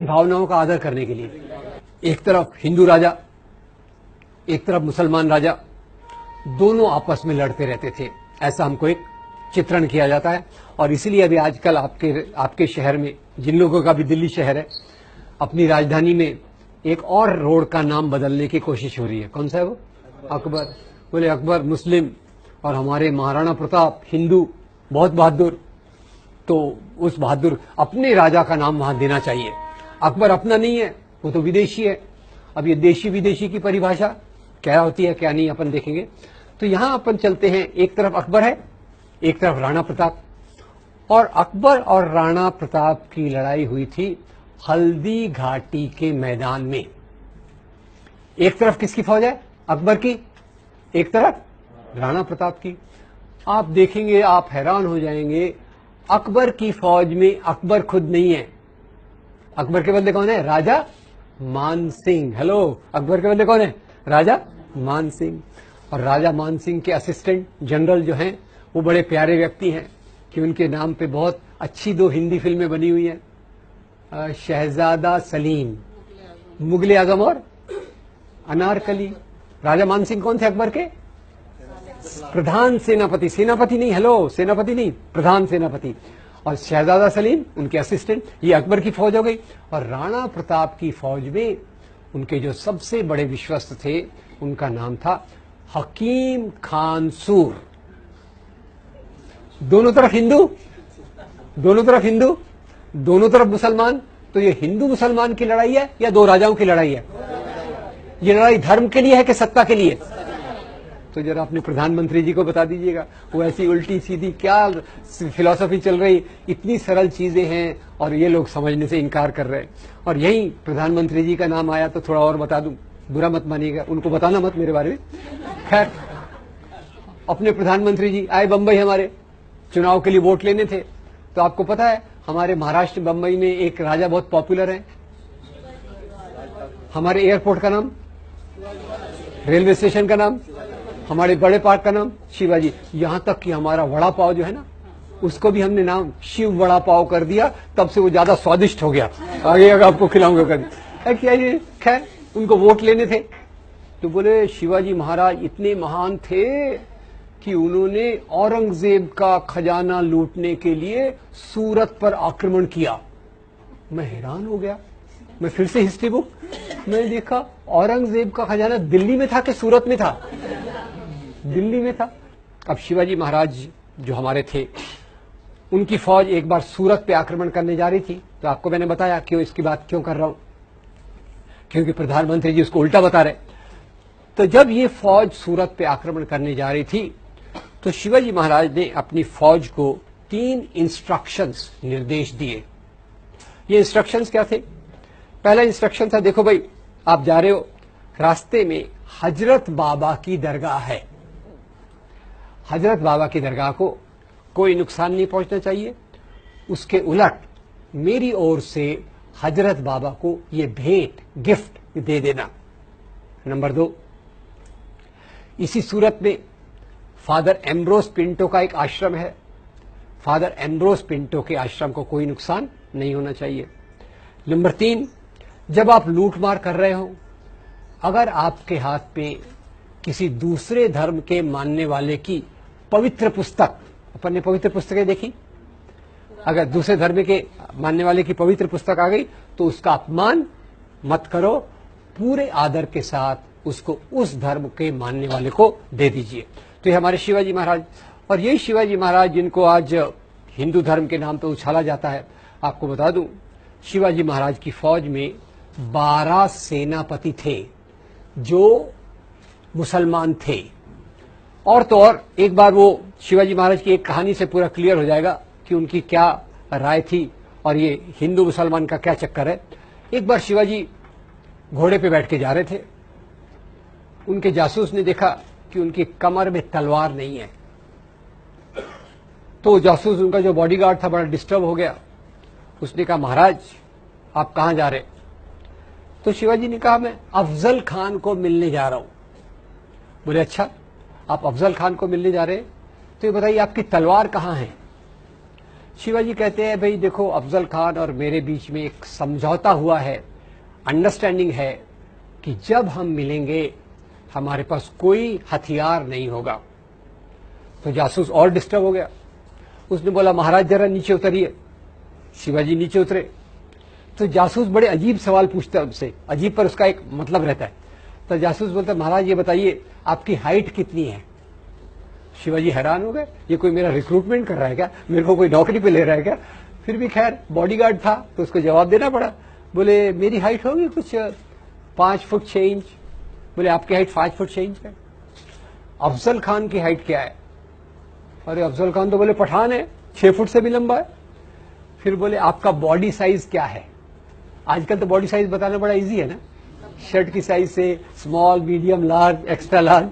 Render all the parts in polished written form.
भावनाओं का आदर करने के लिए। एक तरफ हिंदू राजा, एक तरफ मुसलमान राजा, दोनों आपस में लड़ते रहते थे, ऐसा हमको एक चित्रण किया जाता है। और इसीलिए अभी आजकल आपके शहर में, जिन लोगों का भी दिल्ली शहर है, अपनी राजधानी में एक और रोड का नाम बदलने की कोशिश हो रही है। कौन सा है वो? अकबर। बोले अकबर मुस्लिम और हमारे महाराणा प्रताप हिंदू, बहुत बहादुर, तो उस बहादुर अपने राजा का नाम वहां देना चाहिए। अकबर अपना नहीं है, वो तो विदेशी है। अब ये देशी विदेशी की परिभाषा क्या होती है क्या नहीं अपन देखेंगे। तो यहां अपन चलते हैं, एक तरफ अकबर है, एक तरफ राणा प्रताप। और अकबर और राणा प्रताप की लड़ाई हुई थी हल्दी घाटी के मैदान में। एक तरफ किसकी फौज है? अकबर की, एक तरफ राणा प्रताप की। आप देखेंगे, आप हैरान हो जाएंगे, अकबर की फौज में अकबर खुद नहीं है। अकबर के बदले कौन है? राजा मान सिंह। हेलो, अकबर के बदले कौन है? राजा मान सिंह। और राजा मान सिंह के असिस्टेंट जनरल जो हैं, वो बड़े प्यारे व्यक्ति हैं कि उनके नाम पे बहुत अच्छी 2 हिंदी फिल्में बनी हुई हैं, शहजादा सलीम, मुगले आजम और अनारकली। राजा मान सिंह कौन थे? अकबर के प्रधान सेनापति। सेनापति नहीं, हेलो, सेनापति नहीं, प्रधान सेनापति। और शहजादा सलीम उनके असिस्टेंट। ये अकबर की फौज हो गई। और राणा प्रताप की फौज में उनके जो सबसे बड़े विश्वस्त थे, उनका नाम था हकीम खान सूर। दोनों तरफ हिंदू, दोनों तरफ हिंदू, दोनों तरफ मुसलमान। तो ये हिंदू मुसलमान की लड़ाई है या 2 राजाओं की लड़ाई है? ये लड़ाई धर्म के लिए है कि सत्ता के लिए? तो जरा अपने प्रधानमंत्री जी को बता दीजिएगा। वो ऐसी उल्टी सीधी क्या फिलॉसफी चल रही, इतनी सरल चीजें हैं और ये लोग समझने से इनकार कर रहे हैं। और यही प्रधानमंत्री जी का नाम आया तो थोड़ा और बता दूं, बुरा मत मानिएगा, उनको बताना मत मेरे बारे में। खैर, अपने प्रधानमंत्री जी आए बंबई, हमारे चुनाव के लिए वोट लेने थे। तो आपको पता है, हमारे महाराष्ट्र बंबई में एक राजा बहुत पॉपुलर है। हमारे एयरपोर्ट का नाम, रेलवे स्टेशन का नाम, हमारे बड़े पार्क का नाम शिवाजी। यहां तक कि हमारा वड़ा पाव जो है ना, उसको भी हमने नाम शिव वड़ा पाव कर दिया, तब से वो ज्यादा स्वादिष्ट हो गया। आगे अगर आपको खिलाऊंगा कभी। क्या ये, खैर, उनको वोट लेने थे तो बोले शिवाजी महाराज इतने महान थे कि उन्होंने औरंगजेब का खजाना लूटने के लिए सूरत पर आक्रमण किया। मैं हैरान हो गया। मैं फिर से हिस्ट्री बुक मैंने देखा, औरंगजेब का खजाना दिल्ली में था कि सूरत में था? दिल्ली में था। अब शिवाजी महाराज जो हमारे थे, उनकी फौज एक बार सूरत पे आक्रमण करने जा रही थी। तो आपको मैंने बताया क्यों इसकी बात क्यों कर रहा हूं, क्योंकि प्रधानमंत्री जी उसको उल्टा बता रहे। तो जब ये फौज सूरत पे आक्रमण करने जा रही थी, तो शिवाजी महाराज ने अपनी फौज को 3 इंस्ट्रक्शंस, निर्देश दिए। ये इंस्ट्रक्शंस क्या थे? पहला इंस्ट्रक्शन था, देखो भाई, आप जा रहे हो, रास्ते में हजरत बाबा की दरगाह है। हजरत बाबा की दरगाह को कोई नुकसान नहीं पहुंचना चाहिए। उसके उलट मेरी ओर से हजरत बाबा को ये भेंट, गिफ्ट दे देना। नंबर 2, इसी सूरत में फादर एम्ब्रोस पिंटो का एक आश्रम है। फादर एम्ब्रोस पिंटो के आश्रम को कोई नुकसान नहीं होना चाहिए। नंबर 3, जब आप लूटमार कर रहे हो, अगर आपके हाथ पे किसी दूसरे धर्म के मानने वाले की पवित्र पुस्तक, अपन ने पवित्र पुस्तकें देखी, अगर दूसरे धर्म के मानने वाले की पवित्र पुस्तक आ गई तो उसका अपमान मत करो, पूरे आदर के साथ उसको उस धर्म के मानने वाले को दे दीजिए। तो ये हमारे शिवाजी महाराज, और यही शिवाजी महाराज जिनको आज हिंदू धर्म के नाम पे उछाला जाता है। आपको बता दूं, शिवाजी महाराज की फौज में 12 सेनापति थे जो मुसलमान थे। और तो और, एक बार वो शिवाजी महाराज की एक कहानी से पूरा क्लियर हो जाएगा कि उनकी क्या राय थी और ये हिंदू मुसलमान का क्या चक्कर है। एक बार शिवाजी घोड़े पे बैठ के जा रहे थे, उनके जासूस ने देखा कि उनकी कमर में तलवार नहीं है। तो जासूस, उनका जो बॉडीगार्ड था, बड़ा डिस्टर्ब हो गया। उसने कहा, महाराज आप कहां जा रहे? तो शिवाजी ने कहा, मैं अफजल खान को मिलने जा रहा हूं। बोले, अच्छा, आप अफजल खान को मिलने जा रहे हैं, तो ये बताइए आपकी तलवार कहां है? शिवाजी कहते हैं भाई देखो अफजल खान और मेरे बीच में एक समझौता हुआ है, अंडरस्टैंडिंग है कि जब हम मिलेंगे हमारे पास कोई हथियार नहीं होगा। तो जासूस और डिस्टर्ब हो गया। उसने बोला महाराज जरा नीचे उतरिए। शिवाजी नीचे उतरे तो जासूस बड़े अजीब सवाल पूछता है उनसे, अजीब पर उसका एक मतलब रहता है। तो जासूस बोलता है महाराज ये बताइए आपकी हाइट कितनी है। शिवाजी हैरान हो गए, ये कोई मेरा रिक्रूटमेंट कर रहा है क्या, मेरे को कोई नौकरी पे ले रहा है क्या। फिर भी खैर बॉडीगार्ड था तो उसको जवाब देना पड़ा। बोले मेरी हाइट होगी कुछ 5 फुट 6 इंच। बोले आपकी हाइट 5 फुट 6 इंच है। अफजल खान की हाइट क्या है? अरे अफजल खान तो बोले पठान है, 6 फुट से भी लंबा है। फिर बोले आपका बॉडी साइज क्या है? आजकल तो बॉडी साइज बताना बड़ा इजी है ना, शर्ट की साइज से small, medium, large, extra large.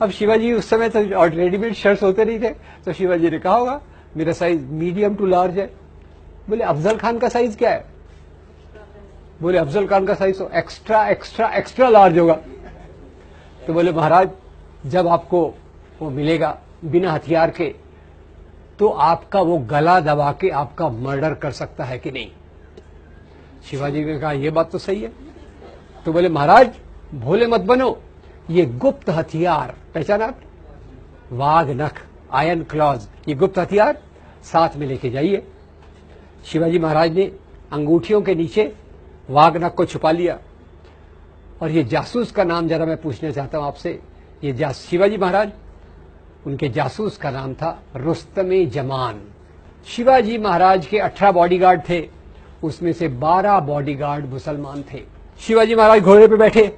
अब शिवाजी उस समय तो और रेडीमेड शर्ट्स होते नहीं थे, तो शिवाजी ने कहा होगा मेरा साइज मीडियम टू लार्ज है। बोले अफजल खान का साइज क्या है? बोले अफजल खान का साइज तो एक्स्ट्रा एक्स्ट्रा एक्स्ट्रा लार्ज होगा। तो बोले महाराज जब आपको वो मिलेगा बिना हथियार के तो आपका वो गला दबा के आपका मर्डर कर सकता है कि नहीं। शिवाजी ने कहा यह बात तो सही है। तो बोले महाराज भोले मत बनो, ये गुप्त हथियार पहचाना आप, वाघ नख, आयरन क्लॉज, ये गुप्त हथियार साथ में लेके जाइए। शिवाजी महाराज ने अंगूठियों के नीचे वाघ नख को छुपा लिया। और ये जासूस का नाम जरा मैं पूछना चाहता हूं आपसे, ये शिवाजी महाराज उनके जासूस का नाम था रुस्तमे जमान। शिवाजी महाराज के 18 बॉडीगार्ड थे, उसमें से 12 बॉडीगार्ड मुसलमान थे। शिवाजी महाराज घोड़े पे बैठे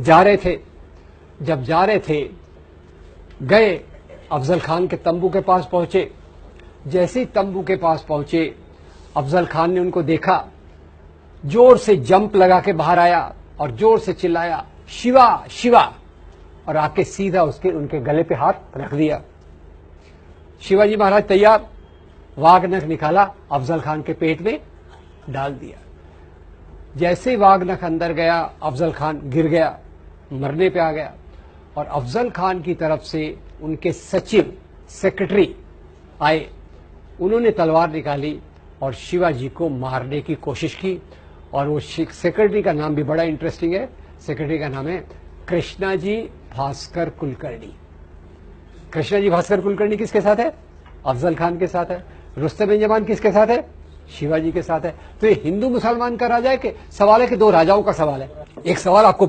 जा रहे थे। जब जा रहे थे गए अफजल खान के तंबू के पास पहुंचे। जैसे ही तंबू के पास पहुंचे अफजल खान ने उनको देखा, जोर से जंप लगा के बाहर आया और जोर से चिल्लाया शिवा शिवा, और आके सीधा उनके गले पे हाथ रख दिया। शिवाजी महाराज तैयार, वाघ नख निकाला, अफजल खान के पेट में डाल दिया। जैसे वाघ नख अंदर गया अफजल खान गिर गया, मरने पे आ गया। और अफजल खान की तरफ से उनके सचिव सेक्रेटरी आए, उन्होंने तलवार निकाली और शिवाजी को मारने की कोशिश की। और वो सेक्रेटरी का नाम भी बड़ा इंटरेस्टिंग है, सेक्रेटरी का नाम है कृष्णाजी भास्कर कुलकर्णी। कृष्णाजी भास्कर कुलकर्णी किसके साथ है? अफजल खान के साथ है। रुस्तम जमान किसके साथ है? शिवाजी के साथ है। तो ये हिंदू मुसलमान का राजा है कि सवाल है कि दो राजाओं का सवाल है। एक सवाल आपको